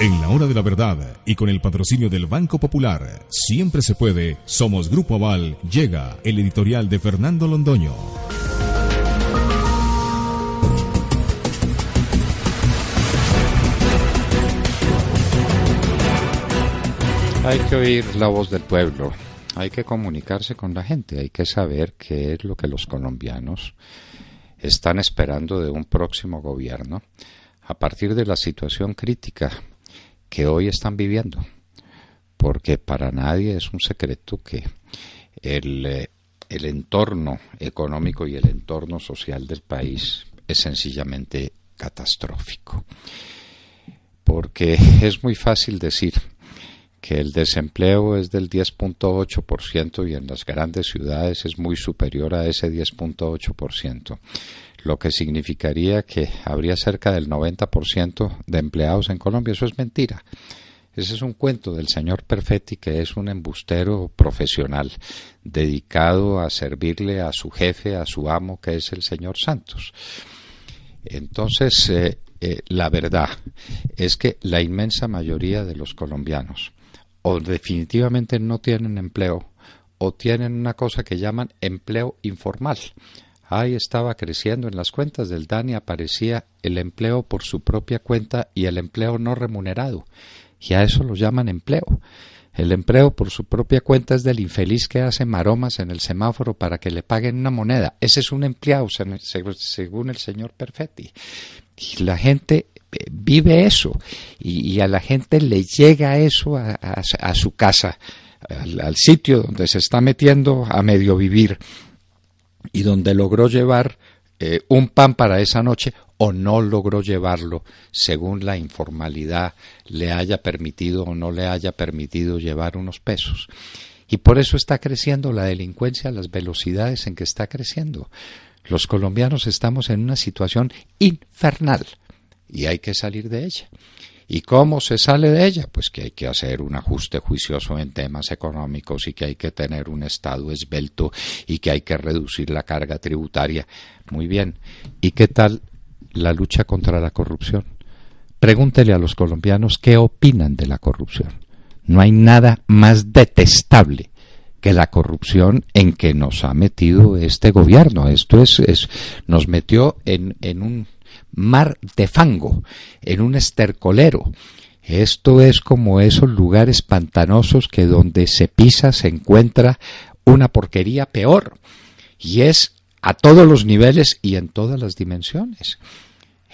En la hora de la verdad y con el patrocinio del Banco Popular, siempre se puede, somos Grupo Aval, llega el editorial de Fernando Londoño. Hay que oír la voz del pueblo, hay que comunicarse con la gente, hay que saber qué es lo que los colombianos están esperando de un próximo gobierno a partir de la situación crítica que hoy están viviendo, porque para nadie es un secreto que el entorno económico y el entorno social del país es sencillamente catastrófico, porque es muy fácil decir que el desempleo es del 10.8% y en las grandes ciudades es muy superior a ese 10.8%, lo que significaría que habría cerca del 90% de empleados en Colombia. Eso es mentira. Ese es un cuento del señor Perfetti, que es un embustero profesional dedicado a servirle a su jefe, a su amo, que es el señor Santos. Entonces, la verdad es que la inmensa mayoría de los colombianos o definitivamente no tienen empleo, o tienen una cosa que llaman empleo informal. Ahí estaba creciendo en las cuentas del DANI, aparecía el empleo por su propia cuenta y el empleo no remunerado, y a eso lo llaman empleo. El empleo por su propia cuenta es del infeliz que hace maromas en el semáforo para que le paguen una moneda. Ese es un empleado, según el señor Perfetti. Y la gente vive eso, y a la gente le llega eso a su casa, al sitio donde se está metiendo a medio vivir y donde logró llevar un pan para esa noche o no logró llevarlo según la informalidad le haya permitido o no le haya permitido llevar unos pesos. Y por eso está creciendo la delincuencia a las velocidades en que está creciendo. Los colombianos estamos en una situación infernal y hay que salir de ella. ¿Y cómo se sale de ella? Pues que hay que hacer un ajuste juicioso en temas económicos y que hay que tener un Estado esbelto y que hay que reducir la carga tributaria. Muy bien. ¿Y qué tal la lucha contra la corrupción? Pregúntele a los colombianos qué opinan de la corrupción. No hay nada más detestable que la corrupción en que nos ha metido este gobierno. Esto nos metió en un mar de fango, en un estercolero. Esto es como esos lugares pantanosos que donde se pisa se encuentra una porquería peor, y es a todos los niveles y en todas las dimensiones.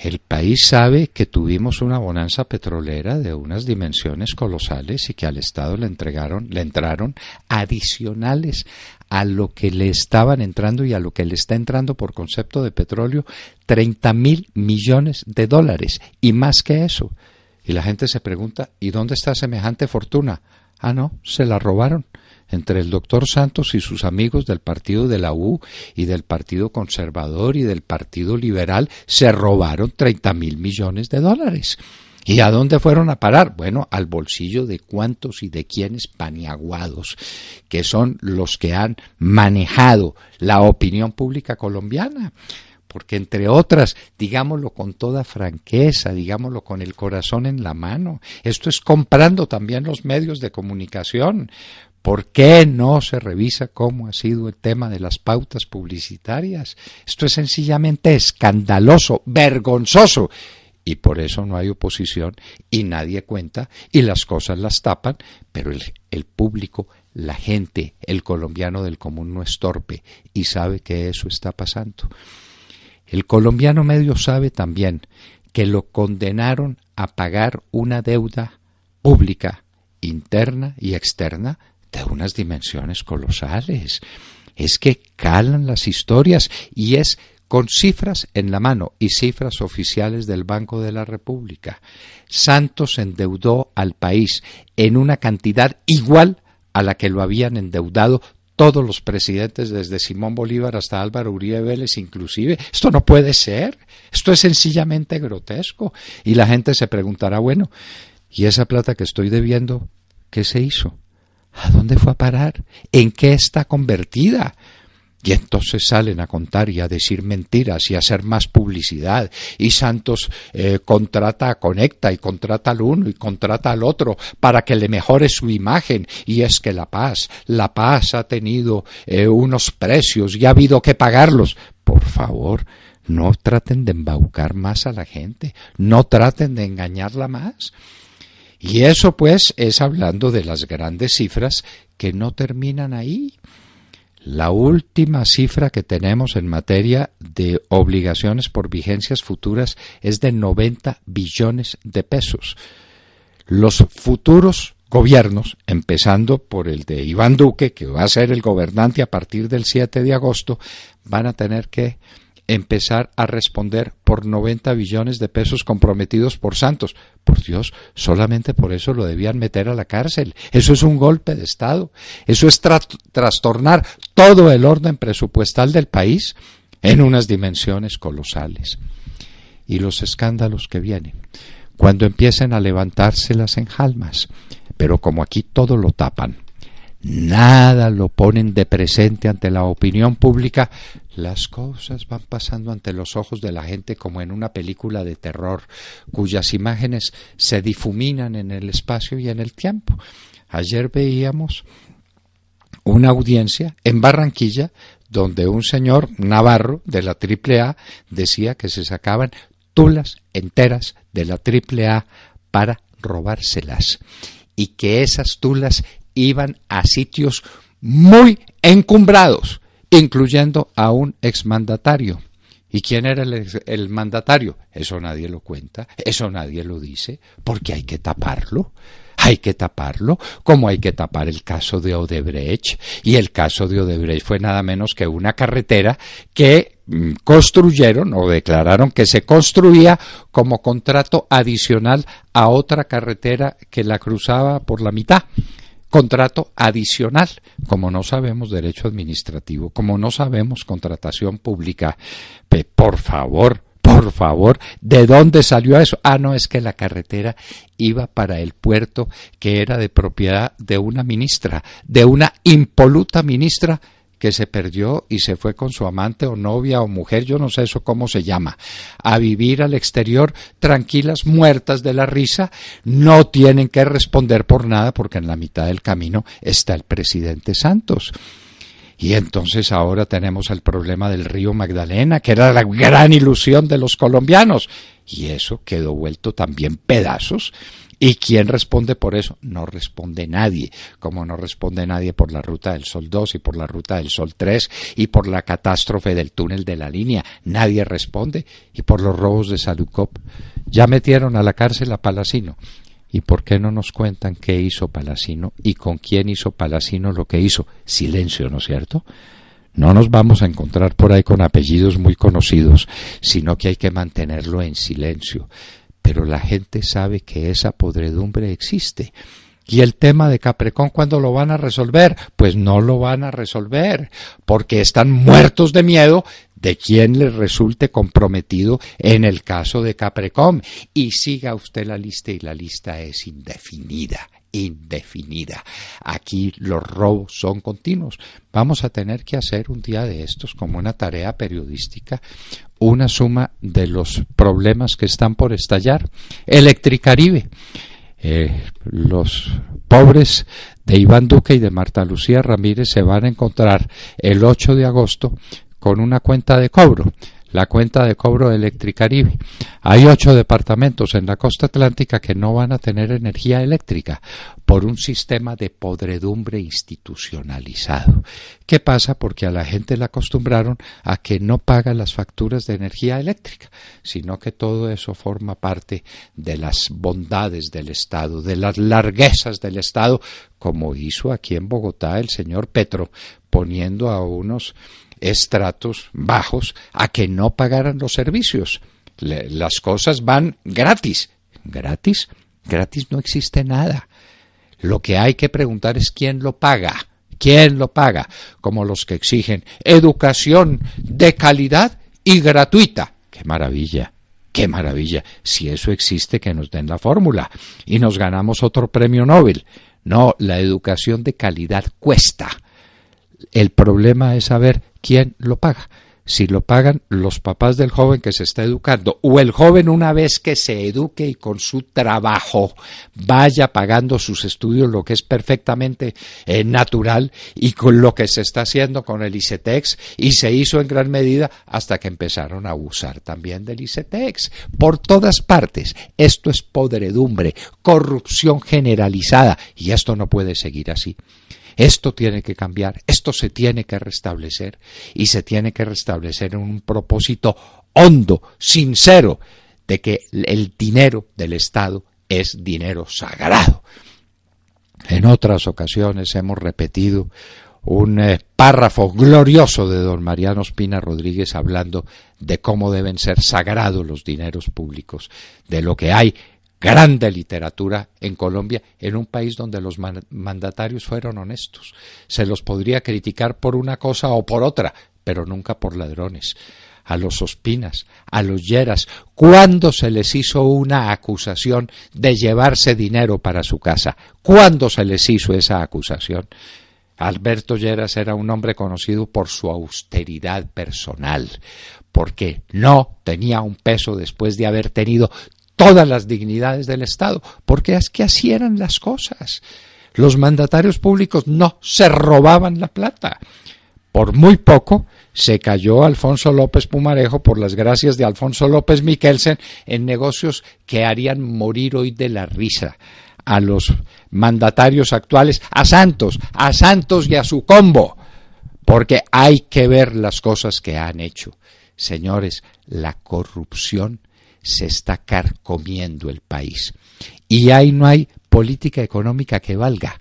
El país sabe que tuvimos una bonanza petrolera de unas dimensiones colosales y que al Estado le entraron adicionales a lo que le estaban entrando y a lo que le está entrando por concepto de petróleo, 30.000 millones de dólares y más que eso. Y la gente se pregunta, ¿y dónde está semejante fortuna? Ah, no, se la robaron. Entre el doctor Santos y sus amigos del partido de la U y del Partido Conservador y del Partido Liberal se robaron 30.000 millones de dólares. ¿Y a dónde fueron a parar? Bueno, al bolsillo de cuántos y de quiénes paniaguados, que son los que han manejado la opinión pública colombiana. Porque entre otras, digámoslo con toda franqueza, digámoslo con el corazón en la mano, esto es comprando también los medios de comunicación. ¿Por qué no se revisa cómo ha sido el tema de las pautas publicitarias? Esto es sencillamente escandaloso, vergonzoso, y por eso no hay oposición y nadie cuenta y las cosas las tapan, pero el público, la gente, el colombiano del común no es torpe y sabe que eso está pasando. El colombiano medio sabe también que lo condenaron a pagar una deuda pública, interna y externa, de unas dimensiones colosales. Es que calan las historias y es con cifras en la mano y cifras oficiales del Banco de la República. Santos endeudó al país en una cantidad igual a la que lo habían endeudado todos los presidentes desde Simón Bolívar hasta Álvaro Uribe Vélez inclusive. Esto no puede ser, esto es sencillamente grotesco. Y la gente se preguntará, bueno, ¿y esa plata que estoy debiendo, qué se hizo? ¿A dónde fue a parar? ¿En qué está convertida? Y entonces salen a contar y a decir mentiras y a hacer más publicidad. Y Santos contrata a Conecta y contrata al uno y contrata al otro para que le mejore su imagen. Y es que la paz ha tenido unos precios y ha habido que pagarlos. Por favor, no traten de embaucar más a la gente, no traten de engañarla más. Y eso pues es hablando de las grandes cifras que no terminan ahí. La última cifra que tenemos en materia de obligaciones por vigencias futuras es de 90 billones de pesos. Los futuros gobiernos, empezando por el de Iván Duque, que va a ser el gobernante a partir del 7 de agosto, van a tener que empezar a responder por 90 billones de pesos comprometidos por Santos. Por Dios, solamente por eso lo debían meter a la cárcel. Eso es un golpe de Estado. Eso es trastornar todo el orden presupuestal del país en unas dimensiones colosales. Y los escándalos que vienen, cuando empiecen a levantarse las enjalmas, pero como aquí todo lo tapan, nada lo ponen de presente ante la opinión pública, las cosas van pasando ante los ojos de la gente como en una película de terror, cuyas imágenes se difuminan en el espacio y en el tiempo. Ayer veíamos una audiencia en Barranquilla donde un señor Navarro de la AAA decía que se sacaban tulas enteras de la AAA para robárselas y que esas tulas iban a sitios muy encumbrados, incluyendo a un exmandatario. ¿Y quién era el mandatario? Eso nadie lo cuenta, eso nadie lo dice, porque hay que taparlo. Hay que taparlo, como hay que tapar el caso de Odebrecht. Y el caso de Odebrecht fue nada menos que una carretera que construyeron o declararon que se construía como contrato adicional a otra carretera que la cruzaba por la mitad. Contrato adicional. Como no sabemos derecho administrativo, como no sabemos contratación pública, por favor, ¿de dónde salió eso? Ah, no, es que la carretera iba para el puerto que era de propiedad de una ministra, de una impoluta ministra que se perdió y se fue con su amante o novia o mujer, yo no sé eso cómo se llama, a vivir al exterior tranquilas, muertas de la risa, no tienen que responder por nada porque en la mitad del camino está el presidente Santos. Y entonces ahora tenemos el problema del río Magdalena, que era la gran ilusión de los colombianos. Y eso quedó vuelto también pedazos. ¿Y quién responde por eso? No responde nadie. Como no responde nadie por la Ruta del Sol 2 y por la Ruta del Sol 3 y por la catástrofe del túnel de la línea. Nadie responde. Y por los robos de Salucop. Ya metieron a la cárcel a Palacino. ¿Y por qué no nos cuentan qué hizo Palacino y con quién hizo Palacino lo que hizo? Silencio, ¿no es cierto? No nos vamos a encontrar por ahí con apellidos muy conocidos, sino que hay que mantenerlo en silencio. Pero la gente sabe que esa podredumbre existe. ¿Y el tema de Caprecón cuándo lo van a resolver? Pues no lo van a resolver, porque están muertos de miedo de quien les resulte comprometido en el caso de Caprecom. Y siga usted la lista, y la lista es indefinida. Aquí los robos son continuos. Vamos a tener que hacer un día de estos, como una tarea periodística, una suma de los problemas que están por estallar. Electricaribe. Los pobres de Iván Duque y de Marta Lucía Ramírez se van a encontrar el 8 de agosto con una cuenta de cobro, la cuenta de cobro de Electricaribe. Hay 8 departamentos en la costa atlántica que no van a tener energía eléctrica por un sistema de podredumbre institucionalizado. ¿Qué pasa? Porque a la gente la acostumbraron a que no paga las facturas de energía eléctrica, sino que todo eso forma parte de las bondades del Estado, de las larguezas del Estado, como hizo aquí en Bogotá el señor Petro, poniendo a unos estratos bajos a que no pagaran los servicios. Las cosas van gratis. ¿Gratis? Gratis no existe nada. Lo que hay que preguntar es quién lo paga. ¿Quién lo paga? Como los que exigen educación de calidad y gratuita. ¡Qué maravilla! ¡Qué maravilla! Si eso existe, que nos den la fórmula y nos ganamos otro premio Nobel. No, la educación de calidad cuesta. El problema es saber quién lo paga. Si lo pagan los papás del joven que se está educando, o el joven una vez que se eduque y con su trabajo vaya pagando sus estudios, lo que es perfectamente natural, y con lo que se está haciendo con el ICETEX, y se hizo en gran medida hasta que empezaron a abusar también del ICETEX. Por todas partes, esto es podredumbre, corrupción generalizada, y esto no puede seguir así. Esto tiene que cambiar, esto se tiene que restablecer, y se tiene que restablecer en un propósito hondo, sincero, de que el dinero del Estado es dinero sagrado. En otras ocasiones hemos repetido un párrafo glorioso de don Mariano Ospina Rodríguez hablando de cómo deben ser sagrados los dineros públicos, de lo que hay grande literatura en Colombia, en un país donde los mandatarios fueron honestos. Se los podría criticar por una cosa o por otra, pero nunca por ladrones. A los Ospinas, a los Lleras, ¿cuándo se les hizo una acusación de llevarse dinero para su casa? ¿Cuándo se les hizo esa acusación? Alberto Lleras era un hombre conocido por su austeridad personal, porque no tenía un peso después de haber tenido todas las dignidades del Estado, porque es que así eran las cosas. Los mandatarios públicos no se robaban la plata. Por muy poco se cayó Alfonso López Pumarejo por las gracias de Alfonso López Michelsen en negocios que harían morir hoy de la risa a los mandatarios actuales, a Santos y a su combo, porque hay que ver las cosas que han hecho. Señores, la corrupción se está carcomiendo el país y ahí no hay política económica que valga.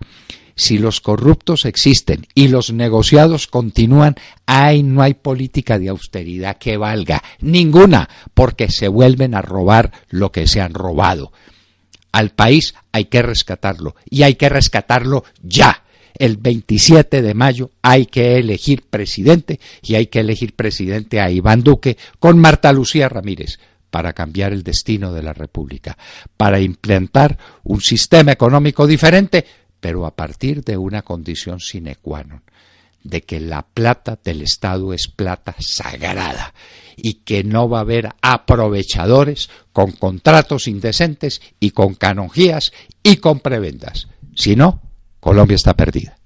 Si los corruptos existen y los negociados continúan, ahí no hay política de austeridad que valga, ninguna, porque se vuelven a robar lo que se han robado. Al país hay que rescatarlo, y hay que rescatarlo ya. El 27 de mayo hay que elegir presidente, y hay que elegir presidente a Iván Duque con Marta Lucía Ramírez, para cambiar el destino de la República, para implantar un sistema económico diferente, pero a partir de una condición sine qua non, de que la plata del Estado es plata sagrada y que no va a haber aprovechadores con contratos indecentes y con canonjías y con prebendas. Si no, Colombia está perdida.